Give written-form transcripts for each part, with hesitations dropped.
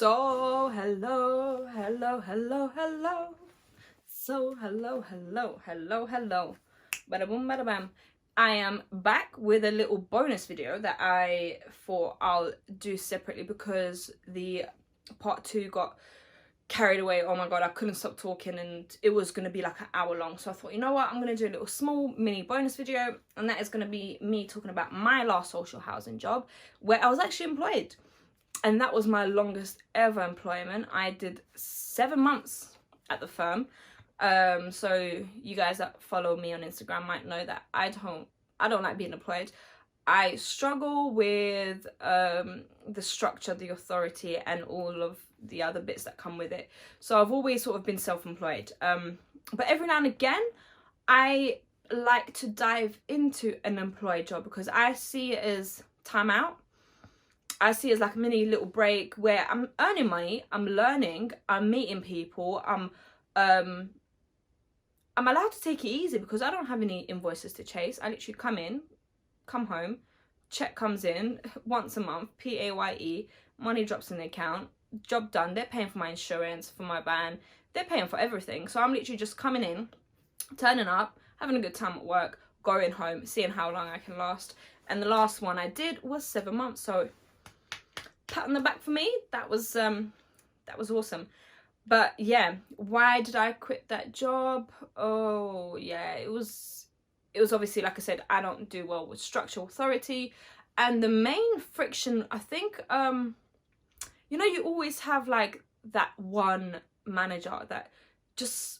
So hello. So hello. Bada boom, bada bam. I am back with a little bonus video that I thought I'll do separately because the part 2 got carried away. Oh my god, I couldn't stop talking and it was going to be like an hour long. So I thought, you know what, I'm going to do a little small mini bonus video, and that is going to be me talking about my last social housing job where I was actually employed. And that was my longest ever employment. I did 7 months at the firm. So you guys that follow me on Instagram might know that I don't like being employed. I struggle with the structure, the authority, and all of the other bits that come with it. So I've always sort of been self-employed. But every now and again, I like to dive into an employed job because I see it as time out. I see it as like a mini little break where I'm earning money, I'm learning, I'm meeting people, I'm allowed to take it easy because I don't have any invoices to chase. I literally come home, check comes in once a month, PAYE, money drops in the account, job done. They're paying for my insurance, for my van, they're paying for everything. So I'm literally just coming in, turning up, having a good time at work, going home, seeing how long I can last. And the last one I did was 7 months. So pat on the back for me. That was awesome. But yeah, why did I quit that job? Oh yeah, it was obviously, like I said, I don't do well with structural authority, and the main friction, I think, you know, you always have like that one manager that just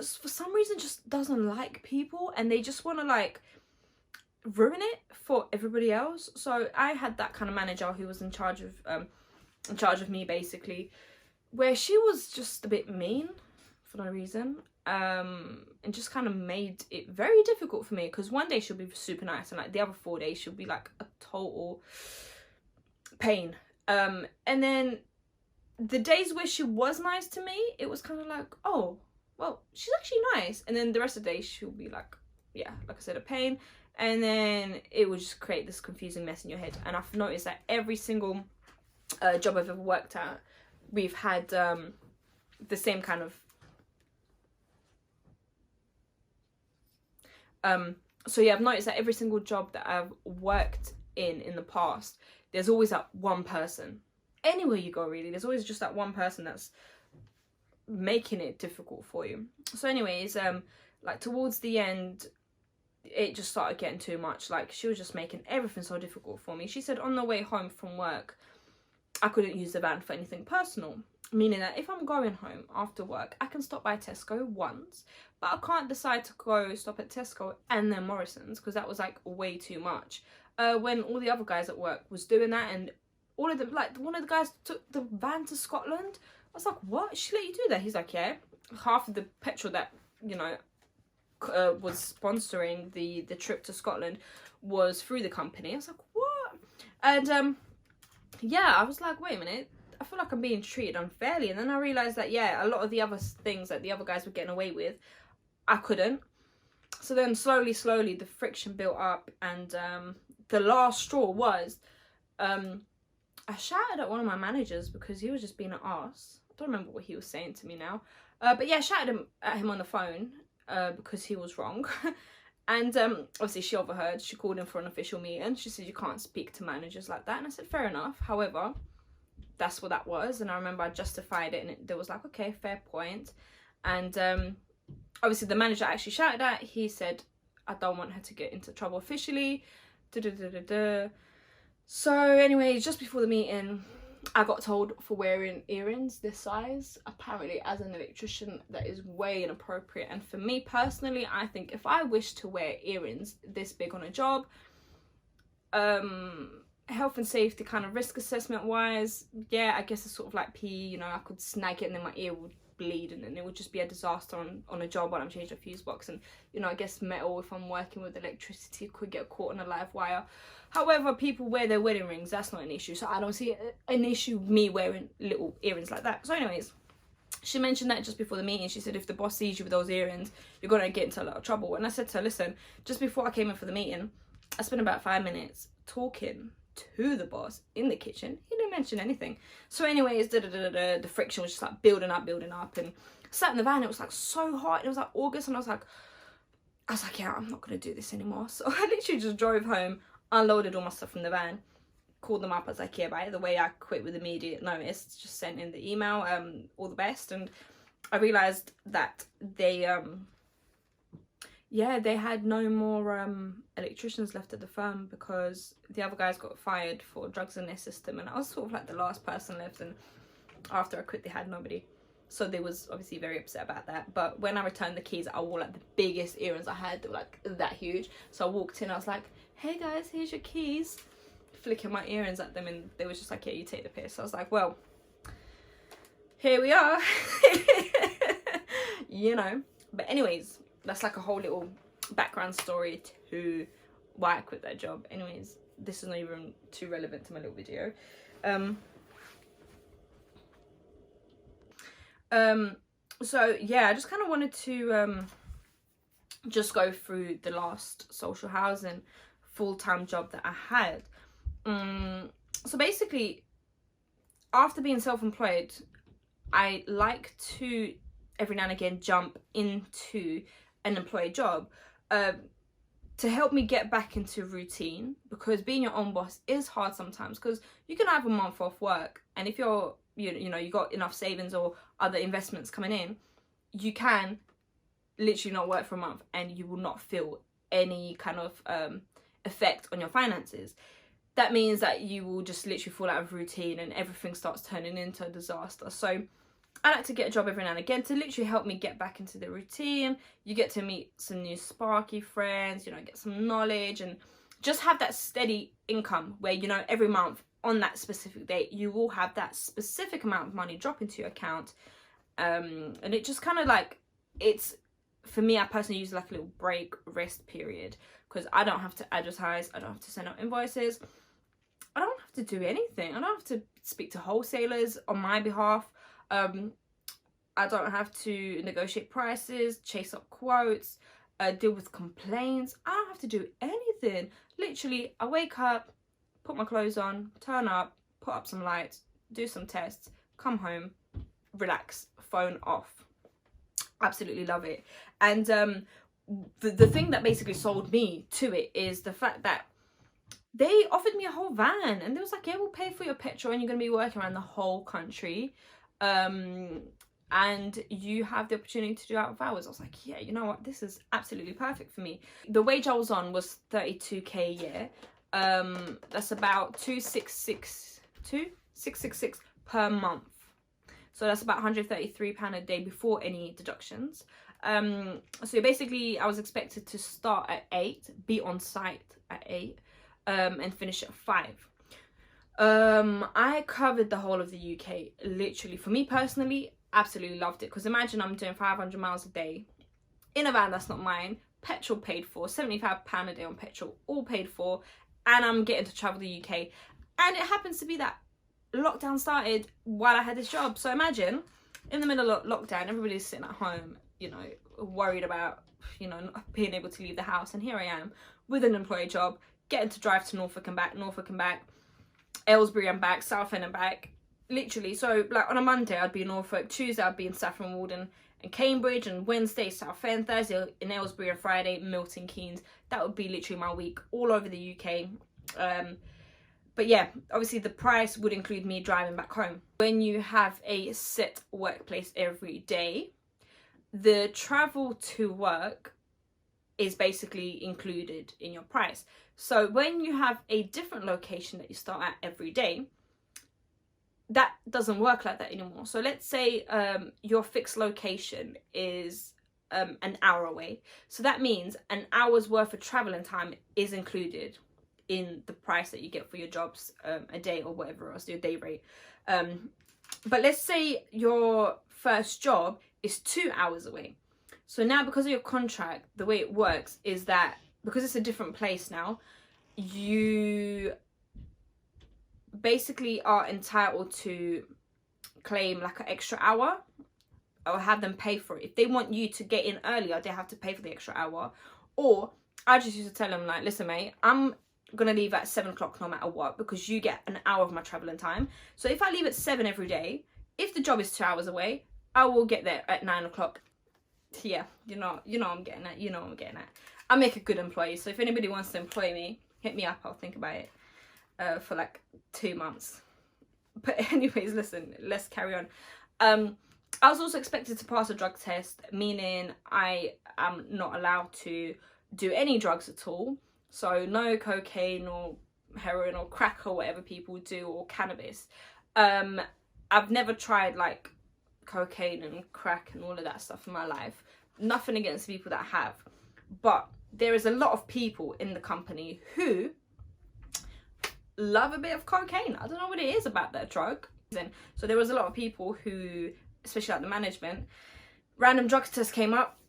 for some reason just doesn't like people, and they just want to like ruin it for everybody else. So I had that kind of manager who was in charge of me basically, where she was just a bit mean for no reason, and just kind of made it very difficult for me, because one day she'll be super nice and like the other 4 days she'll be like a total pain, and then the days where she was nice to me, it was kind of like, oh well, she's actually nice, and then the rest of the day she'll be like, yeah, like I said, a pain. And then it would just create this confusing mess in your head. And I've noticed that every single job I've ever worked at, we've had the same kind of... So yeah, I've noticed that every single job that I've worked in the past, there's always that one person. Anywhere you go, really, there's always just that one person that's making it difficult for you. So anyways, like towards the end, it just started getting too much. Like, she was just making everything so difficult for me. She said on the way home from work, I couldn't use the van for anything personal, meaning that if I'm going home after work, I can stop by Tesco once, but I can't decide to go stop at Tesco and then Morrison's, because that was like way too much. When all the other guys at work was doing that, and all of them, like one of the guys took the van to Scotland. I was like, what? She let you do that? He's like, yeah, half of the petrol that, you know, was sponsoring the trip to Scotland was through the company. I was like, what? And yeah, I was like, wait a minute, I feel like I'm being treated unfairly. And then I realized that, yeah, a lot of the other things that the other guys were getting away with, I couldn't. So then slowly the friction built up, and the last straw was I shouted at one of my managers because he was just being an arse. I don't remember what he was saying to me now, but yeah, I shouted at him on the phone because he was wrong. And obviously she overheard. She called him for an official meeting. She said, you can't speak to managers like that. And I said, fair enough. However, that's what that was. And I remember I justified it, and there was like, okay, fair point. And obviously the manager I actually shouted at, he said, I don't want her to get into trouble officially. So anyway, just before the meeting, I got told for wearing earrings this size. Apparently, as an electrician, that is way inappropriate. And for me personally, I think if I wish to wear earrings this big on a job, health and safety kind of risk assessment wise, yeah, I guess it's sort of like PE, you know, I could snag it and then my ear would bleed, and then it would just be a disaster on a job when I'm changing a fuse box. And, you know, I guess metal, if I'm working with electricity, could get caught on a live wire. However, people wear their wedding rings, that's not an issue. So I don't see an issue with me wearing little earrings like that. So anyways, she mentioned that just before the meeting. She said, if the boss sees you with those earrings, you're going to get into a lot of trouble. And I said to her, listen, just before I came in for the meeting, I spent about 5 minutes talking to the boss in the kitchen. He didn't mention anything. So anyways, the friction was just like building up, and sat in the van. It was like so hot. It was like August, and I was like, yeah, I'm not gonna do this anymore. So I literally just drove home, unloaded all my stuff from the van, called them up. I was like, yeah, by the way, I quit with immediate notice. Just sent in the email, all the best. And I realized that they they had no more electricians left at the firm because the other guys got fired for drugs in their system, and I was sort of like the last person left. And after I quit, they had nobody. So they was obviously very upset about that. But when I returned the keys, I wore like the biggest earrings I had. They were like that huge. So I walked in, I was like, hey guys, here's your keys. Flicking my earrings at them, and they was just like, yeah, you take the piss. So I was like, well, here we are. You know. But anyways, that's like a whole little background story to why I quit that job. Anyways, this is not even too relevant to my little video. So yeah, I just kind of wanted to just go through the last social housing full-time job that I had. So basically, after being self-employed, I like to every now and again jump into an employed job to help me get back into routine, because being your own boss is hard sometimes, because you can have a month off work, and if you're you know you got enough savings or other investments coming in, you can literally not work for a month and you will not feel any kind of effect on your finances. That means that you will just literally fall out of routine and everything starts turning into a disaster. So I like to get a job every now and again to literally help me get back into the routine. You get to meet some new sparky friends, you know, get some knowledge, and just have that steady income where, you know, every month on that specific date, you will have that specific amount of money drop into your account. And it just kind of like, it's, for me, I personally use like a little break, rest period, because I don't have to advertise, I don't have to send out invoices, I don't have to do anything. I don't have to speak to wholesalers on my behalf. I don't have to negotiate prices, chase up quotes, deal with complaints. I don't have to do anything. Literally, I wake up, put my clothes on, turn up, put up some lights, do some tests, come home, relax, phone off. Absolutely love it. And the thing that basically sold me to it is the fact that they offered me a whole van, and they was like, yeah, we'll pay for your petrol and you're going to be working around the whole country. And you have the opportunity to do out of hours. I was like, yeah, you know what, this is absolutely perfect for me. The wage I was on was 32k a year. That's about 666 per month. So that's about £133 a day before any deductions. So basically I was expected to start at 8, be on site at 8, and finish at 5. I covered the whole of the UK, literally. For me personally, absolutely loved it, because imagine I'm doing 500 miles a day in a van that's not mine, petrol paid for, £75 a day on petrol, all paid for, and I'm getting to travel the UK. And it happens to be that lockdown started while I had this job. So imagine, in the middle of lockdown, everybody's sitting at home, you know, worried about, you know, not being able to leave the house, and here I am with an employed job, getting to drive to Norfolk and back, Aylesbury and back, Southend and back, literally. So like on a Monday I'd be in Norfolk, Tuesday I'd be in Saffron Walden and Cambridge, and Wednesday Southend, Thursday in Aylesbury, and Friday Milton Keynes. That would be literally my week all over the UK. But yeah, obviously the price would include me driving back home. When you have a set workplace every day, the travel to work is basically included in your price. So when you have a different location that you start at every day, that doesn't work like that anymore. So let's say your fixed location is an hour away. So that means an hour's worth of traveling time is included in the price that you get for your jobs a day, or whatever else, your day rate. But let's say your first job is 2 hours away. So now, because of your contract, the way it works is that because it's a different place now, you basically are entitled to claim like an extra hour, or have them pay for it. If they want you to get in earlier, they have to pay for the extra hour. Or I just used to tell them, like, listen mate, I'm gonna leave at 7 o'clock no matter what, because you get an hour of my traveling time. So if I leave at 7 every day, if the job is 2 hours away, I will get there at 9 o'clock. Yeah, you know I'm getting at. You know I'm getting at. I make a good employee. So if anybody wants to employ me, hit me up. I'll think about it for like 2 months. But anyways, listen, let's carry on. I was also expected to pass a drug test, meaning I am not allowed to do any drugs at all. So no cocaine or heroin or crack or whatever people do, or cannabis. I've never tried like cocaine and crack and all of that stuff in my life. Nothing against the people that have. But there is a lot of people in the company who love a bit of cocaine. I don't know what it is about that drug. So there was a lot of people who, especially like the management, random drug tests came up,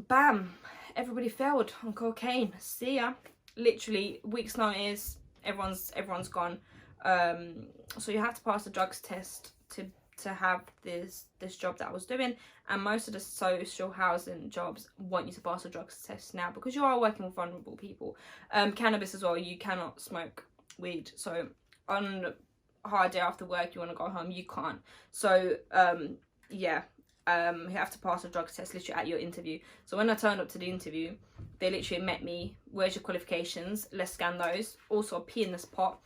bam, everybody failed on cocaine. See ya. Literally weeks notice, everyone's gone. So you have to pass the drugs test to have this job that I was doing, and most of the social housing jobs want you to pass a drugs test now, because you are working with vulnerable people. Cannabis as well, you cannot smoke weed. So on a hard day after work, you want to go home, you can't. So yeah, you have to pass a drugs test literally at your interview. So when I turned up to the interview, they literally met me. Where's your qualifications? Let's scan those. Also, pee in this pot.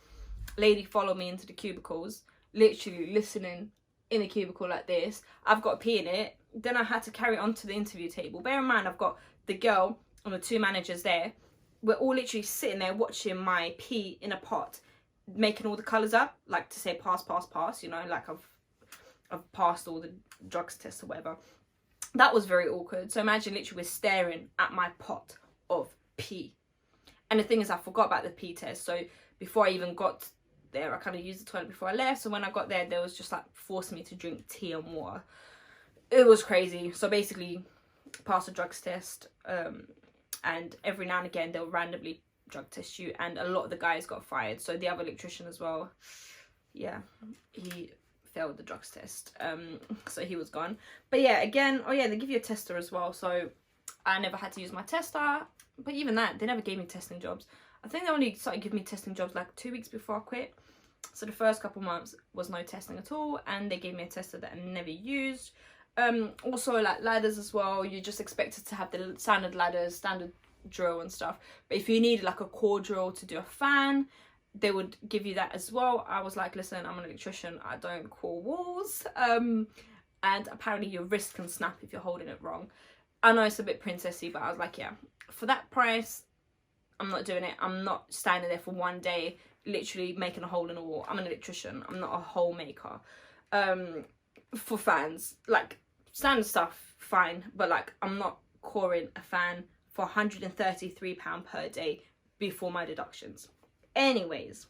Lady followed me into the cubicles, literally listening in a cubicle like this. I've got pee in it. Then I had to carry it onto the interview table. Bear in mind, I've got the girl and the 2 managers there. We're all literally sitting there watching my pee in a pot, making all the colours up, like to say pass, pass, pass, you know, like I've passed all the drugs tests or whatever. That was very awkward. So imagine literally we're staring at my pot of pee. And the thing is, I forgot about the pee test. So before I even got there, I kind of used the toilet before I left. So when I got there, they was just like forcing me to drink tea and water. It was crazy. So basically, pass a drugs test, and every now and again they'll randomly drug test you, and a lot of the guys got fired. So the other electrician as well, yeah, he failed the drugs test, so he was gone. But yeah, again, oh yeah, they give you a tester as well, so I never had to use my tester. But even that, they never gave me testing jobs. I think they only started giving me testing jobs like 2 weeks before I quit. So the first couple months was no testing at all, and they gave me a tester that I never used. Also like ladders as well, you're just expected to have the standard ladders, standard drill and stuff. But if you needed like a core drill to do a fan, they would give you that as well. I was like, listen, I'm an electrician, I don't core walls. And apparently your wrist can snap if you're holding it wrong. I know it's a bit princessy, but I was like, yeah, for that price, I'm not doing it. I'm not standing there for 1 day, literally making a hole in a wall. I'm an electrician. I'm not a hole maker. For fans, like standard stuff, fine. But like, I'm not coring a fan for £133 per day before my deductions. Anyways,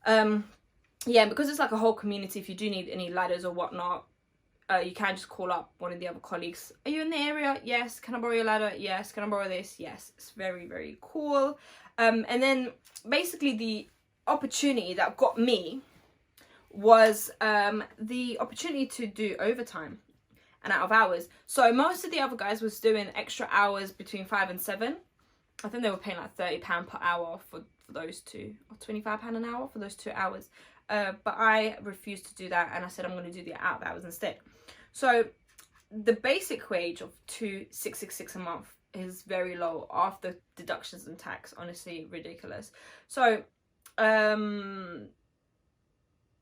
yeah, because it's like a whole community, if you do need any ladders or whatnot, you can just call up one of the other colleagues. Are you in the area? Yes. Can I borrow your ladder? Yes. Can I borrow this? Yes. It's very, very cool. And then basically the opportunity that got me was the opportunity to do overtime and out of hours. So most of the other guys was doing extra hours between 5 and 7. I think they were paying like £30 per hour for those two, or £25 an hour for those 2 hours. But I refused to do that, and I said I'm going to do the out of hours instead. So the basic wage of $2,666 a month is very low after deductions and tax. Honestly, ridiculous. So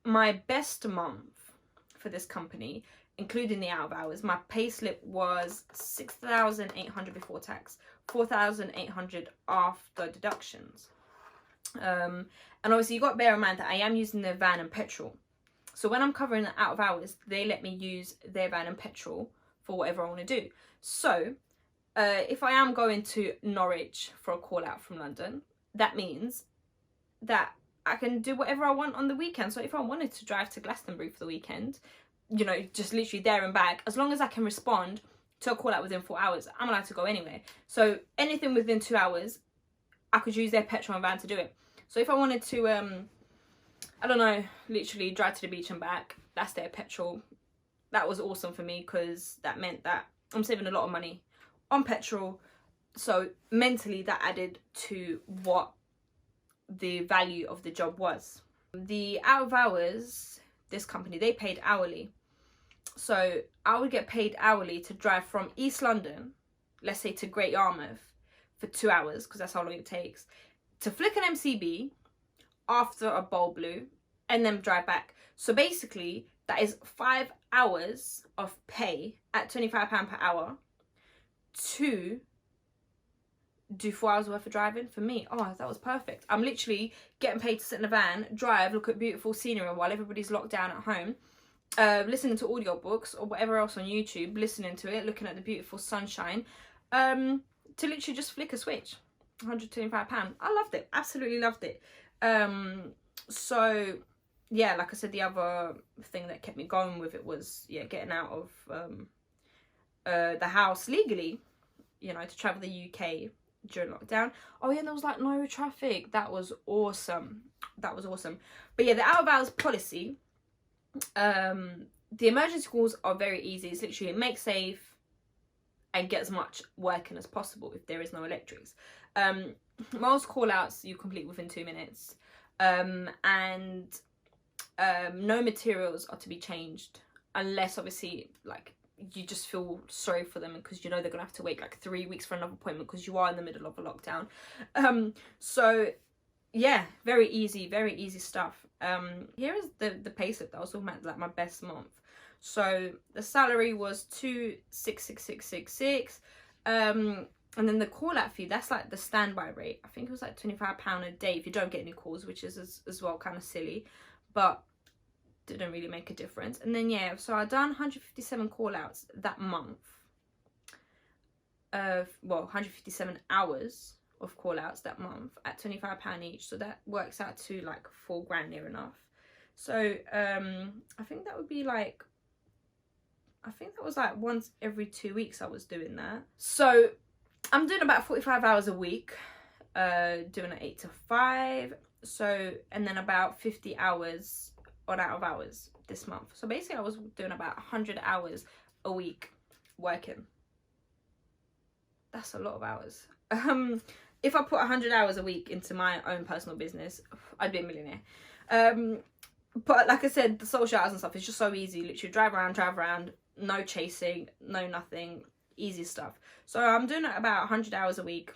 my best month for this company, including the out of hours, my pay slip was $6,800 before tax, $4,800 after deductions. And obviously you got to bear in mind that I am using their van and petrol. So when I'm covering the out of hours, they let me use their van and petrol for whatever I want to do. So if I am going to Norwich for a call out from London, that means that I can do whatever I want on the weekend. So if I wanted to drive to Glastonbury for the weekend, you know, just literally there and back, as long as I can respond to a call out within 4 hours, I'm allowed to go anywhere. So anything within 2 hours, I could use their petrol and van to do it. So if I wanted to, I don't know, literally drive to the beach and back, that's their petrol. That was awesome for me, because that meant that I'm saving a lot of money on petrol. So mentally that added to what the value of the job was. The out of hours, this company, they paid hourly. So I would get paid hourly to drive from East London, let's say to Great Yarmouth, for 2 hours, because that's how long it takes, to flick an MCB after a bowl blue, and then drive back. So basically, that is 5 hours of pay at £25 per hour to do 4 hours worth of driving. For me, oh, that was perfect. I'm literally getting paid to sit in a van, drive, look at beautiful scenery while everybody's locked down at home, listening to audiobooks or whatever else on YouTube, listening to it, looking at the beautiful sunshine, to literally just flick a switch. £125. I loved it, absolutely loved it. So yeah, like I said, the other thing that kept me going with it was, yeah, getting out of the house legally, you know, to travel the UK during lockdown. Oh yeah, there was like no traffic. That was awesome. That was awesome. But yeah, the out of hours policy, the emergency calls are very easy. It's literally make safe and get as much working as possible if there is no electrics. Most call outs you complete within 2 minutes, and no materials are to be changed unless obviously like you just feel sorry for them because you know they're gonna have to wait like 3 weeks for another appointment because you are in the middle of a lockdown. So yeah, very easy stuff. Here is the pay slip that I was talking about, like my best month. So the salary was 266,666, and then the call out fee, that's like the standby rate. I think it was like £25 a day if you don't get any calls, which is as well kind of silly, but didn't really make a difference. And then yeah, so I done 157 call outs that month, well 157 hours of call outs that month at £25 each, so that works out to like £4 near enough. So I think that would be like, I think that was like once every 2 weeks I was doing that. So I'm doing about 45 hours a week, doing an 8 to 5. So, and then about 50 hours on out of hours this month. So basically I was doing about 100 hours a week working. That's a lot of hours. If I put 100 hours a week into my own personal business, I'd be a millionaire. But like I said, the social hours and stuff is just so easy. Literally drive around, no chasing, no nothing, easy stuff. So I'm doing about 100 hours a week,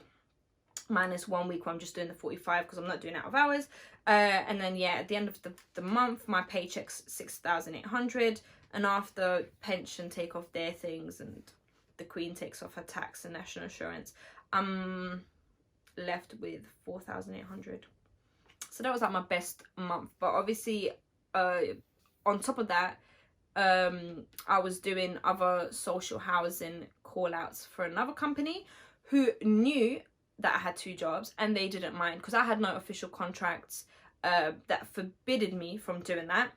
minus 1 week where I'm just doing the 45 because I'm not doing out of hours. And then yeah, at the end of the month, my paycheck's 6,800, and after pension take off their things and the Queen takes off her tax and national insurance, I'm left with 4,800. So that was like my best month. But obviously on top of that, I was doing other social housing call outs for another company who knew that I had 2 jobs, and they didn't mind because I had no official contracts that forbidded me from doing that.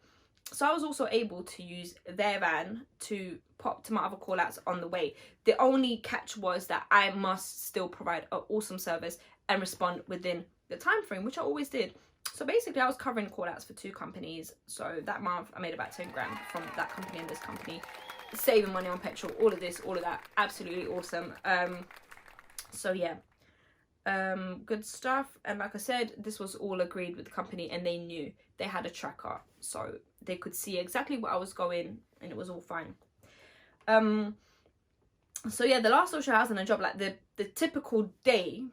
So I was also able to use their van to pop to my other call outs on the way. The only catch was that I must still provide an awesome service and respond within the time frame, which I always did. So basically I was covering call outs for 2 companies. So that month I made about 10 grand from that company and this company, saving money on petrol, all of this, all of that. Absolutely awesome. So yeah, good stuff. And like I said, this was all agreed with the company, and they knew they had a tracker, so they could see exactly what I was going, and it was all fine. So yeah, the last social housing job, like the typical day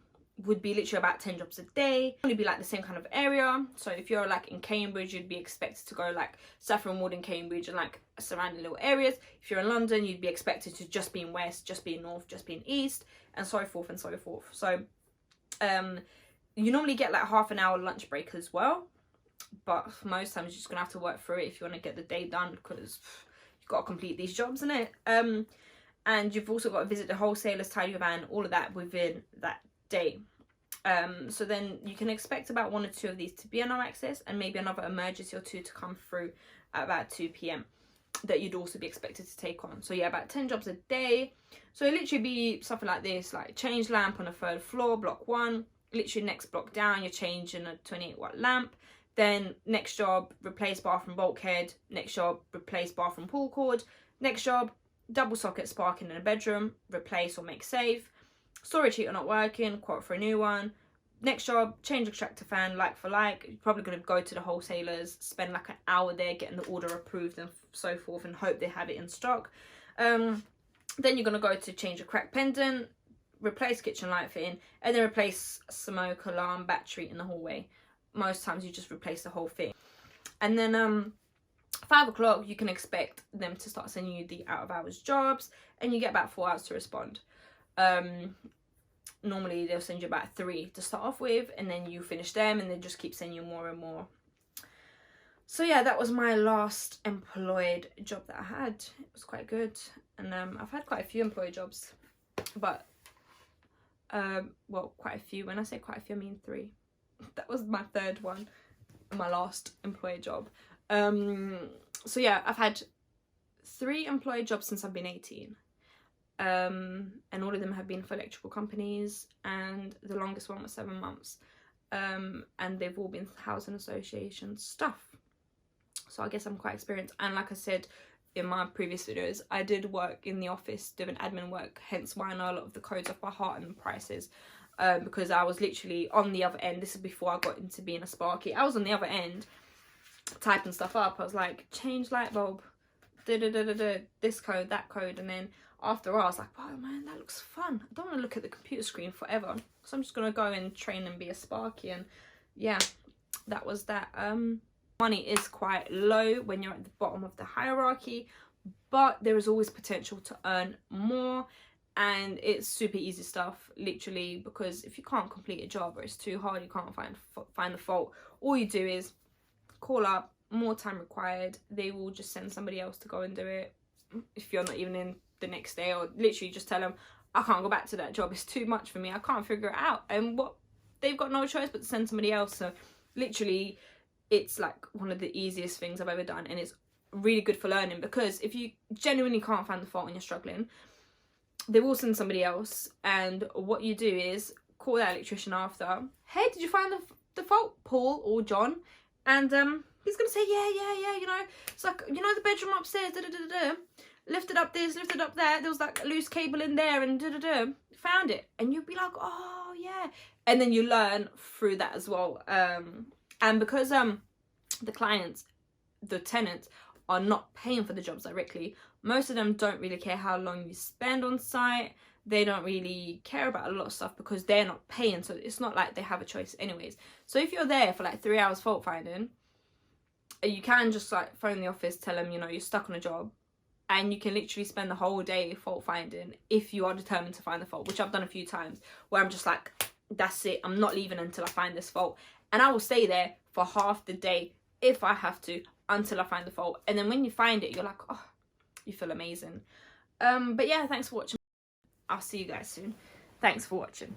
would be literally about 10 jobs a day. Only be like the same kind of area. So if you're like in Cambridge, you'd be expected to go like Saffron Walden, Cambridge, and like surrounding little areas. If you're in London, you'd be expected to just be in West, just be in North, just be in East, and so forth and so forth. So you normally get like half an hour lunch break as well, but most times you're just gonna have to work through it if you want to get the day done, because you've got to complete these jobs, innit? And you've also got to visit the wholesalers, tidy your van, all of that within that day. So then you can expect about 1 or 2 of these to be on no access, and maybe another emergency or 2 to come through at about 2 p.m. that you'd also be expected to take on. So yeah, about 10 jobs a day. So it literally be something like this, like change lamp on the 3rd floor, block 1. Literally next block down, you're changing a 28-watt lamp. Then next job, replace bathroom bulkhead. Next job, replace bathroom pull cord. Next job, double socket sparking in a bedroom, replace or make safe. Storage heater not working, quote for a new one. next job, change extractor fan, like for like. You're probably going to go to the wholesalers, spend like an hour there getting the order approved and so forth, and hope they have it in stock. Then you're going to go to change a cracked pendant, replace kitchen light fitting, and then replace smoke alarm battery in the hallway. Most times you just replace the whole thing. And then 5 o'clock, you can expect them to start sending you the out of hours jobs, and you get about 4 hours to respond. Normally they'll send you about 3 to start off with, and then you finish them, and they just keep sending you more and more. So yeah, that was my last employed job that I had. It was quite good. And I've had quite a few employed jobs, but well, quite a few. When I say quite a few, I mean 3. That was my 3rd one, my last employed job. So yeah, I've had 3 employed jobs since I've been 18. And all of them have been for electrical companies, and the longest one was 7 months. And they've all been housing association stuff. So I guess I'm quite experienced. And like I said in my previous videos, I did work in the office doing admin work, hence why I know a lot of the codes off by heart and the prices. Because I was literally on the other end. This is before I got into being a Sparky. I was on the other end typing stuff up. I was like, change light bulb, this code, that code. And then after all, I was like, wow, man, that looks fun. I don't want to look at the computer screen forever, so I'm just gonna go and train and be a Sparky. And yeah, that was that. Money is quite low when you're at the bottom of the hierarchy, but there is always potential to earn more. And it's super easy stuff, literally, because if you can't complete a job or it's too hard, you can't find the fault, all you do is call up, more time required, they will just send somebody else to go and do it if you're not even in the next day. Or literally just tell them, I can't go back to that job, it's too much for me, I can't figure it out. And what, they've got no choice but to send somebody else. So literally, it's like one of the easiest things I've ever done, and it's really good for learning, because if you genuinely can't find the fault and you're struggling, they will send somebody else. And what you do is call that electrician after, hey, did you find the fault, Paul or John? And he's gonna say, yeah, you know, it's like, you know, the bedroom upstairs, lifted up this, lifted up that, there was like a loose cable in there, and found it. And you'll be like, oh yeah. And then you learn through that as well. And because the clients, the tenants, are not paying for the jobs directly, most of them don't really care how long you spend on site. They don't really care about a lot of stuff because they're not paying, so it's not like they have a choice anyways. So if you're there for like 3 hours fault finding, you can just like phone the office, tell them, you know, you're stuck on a job, and you can literally spend the whole day fault finding if you are determined to find the fault, which I've done a few times, where I'm just like, that's it, I'm not leaving until I find this fault. And I will stay there for half the day if I have to, until I find the fault. And then when you find it, you're like, oh, you feel amazing. But yeah, thanks for watching. I'll see you guys soon. Thanks for watching.